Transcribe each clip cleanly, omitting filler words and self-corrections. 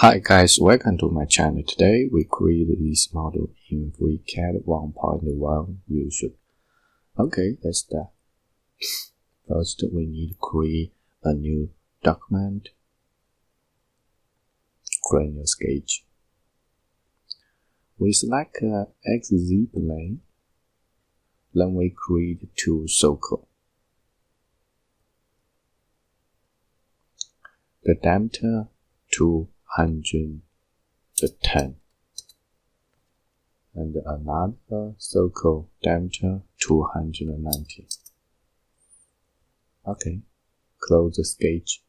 Hi guys, welcome to my channel. Today we created this model in FreeCAD 1.1 version. Okay, let's start. First, we need to create a new document, create a new sketch. We select XZ plane, then we create two circles. The diameter 210 and another circle diameter 290. Okay, close the sketch.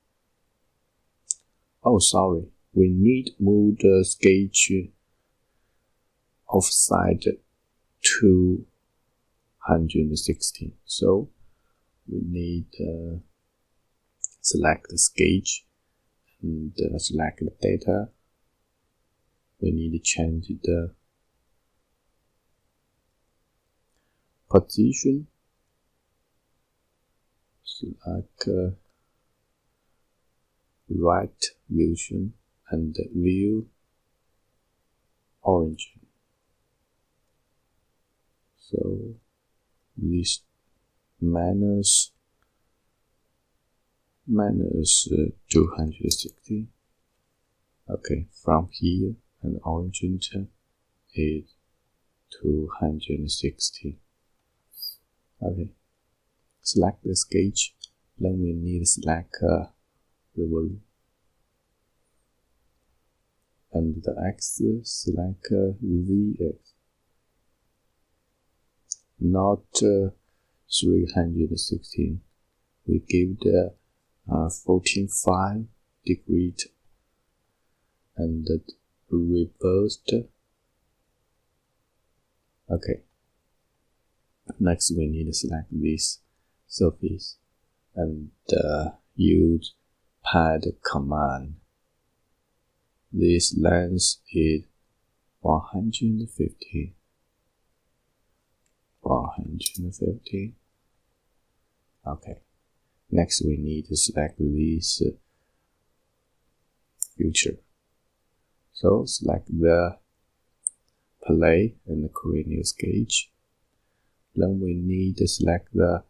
Oh, sorry, we need to move the sketch offside 216. So we need select the sketch and select the data. We need to change the position, select right version and view origin. So this minus 260. Okay, from here and origin is 260. Okay, select the sketch. Then we need to select revolve and the X, select ZX, not 316. We give the 14.5 degree and reversed. Okay, next we need to select this surface and use pad command. This length is 150. Okay, next we need to select this feature. So select the plane and create new sketch. Then we need to select the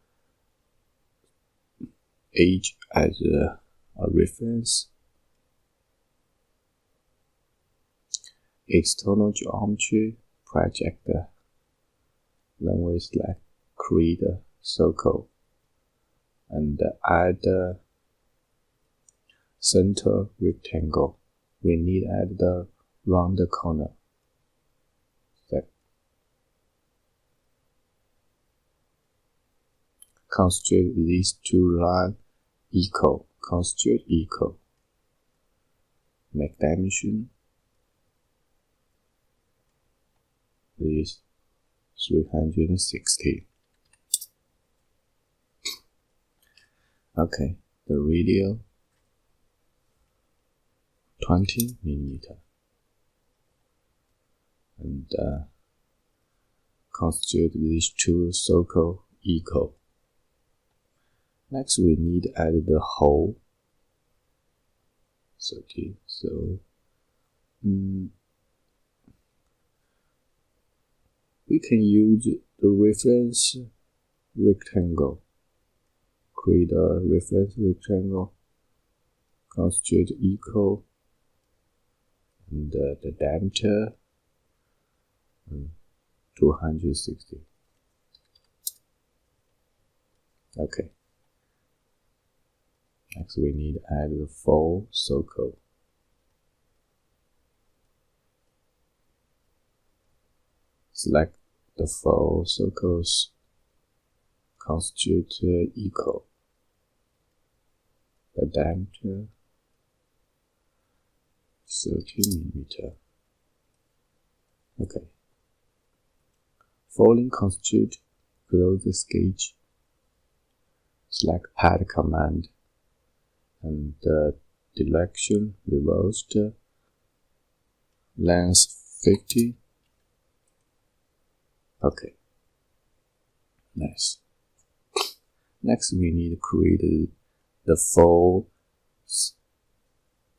edge as a reference. External geometry project. Then we select create a circle and add the center rectangle. We need to add the round corner. Constitute these two lines equal. Constitute equal. Make dimension is 360. Okay, the radius 20 millimeter and constitute these two circles equal. Next, we need to add the hole 30. So we can use the reference rectangle. Create a reference rectangle, constitute equal, and the diameter 260. Okay. Next, we need to add the full circle. Select the full circles, constitute equal. The diameter 30 millimeter. Okay. Following constitute, close the sketch. Select pad command and direction reversed, length 50. Okay, nice. Next we need to create the full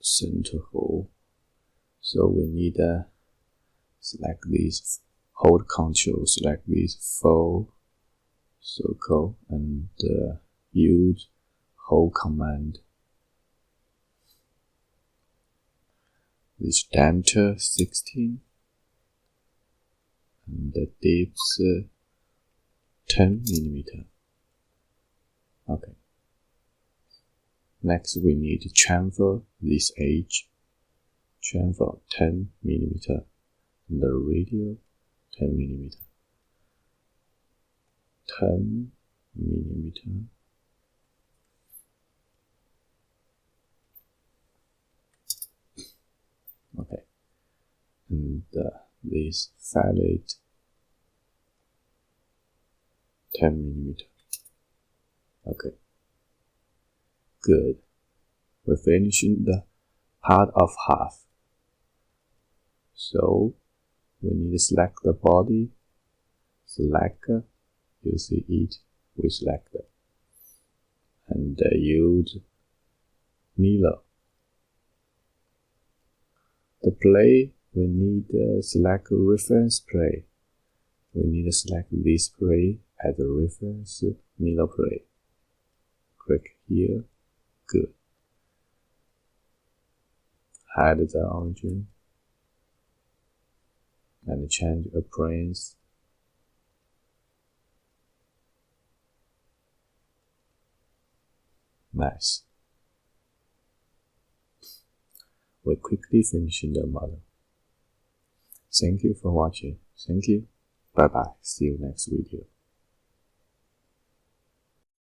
center hole So we need to select these, hold Ctrl, select this full circle, and use hold command. This diameter 16 and the depth 10 millimeter. Okay. Next, we need to chamfer this edge. Chamfer 10 millimeter and the radius 10 millimeter. 10 millimeter. Okay. And this fillet 10 millimeter. Okay. Good. We're finishing the part of half. So we need to select the body. Select, you see it, we select it. And use mirror. The plane, we need to select reference plane. We need to select this plane as a reference mirror plane. Click here. Good. Hide the origin and change appearance. Nice. We're quickly finishing the model. Thank you for watching. Thank you. Bye bye. See you next video.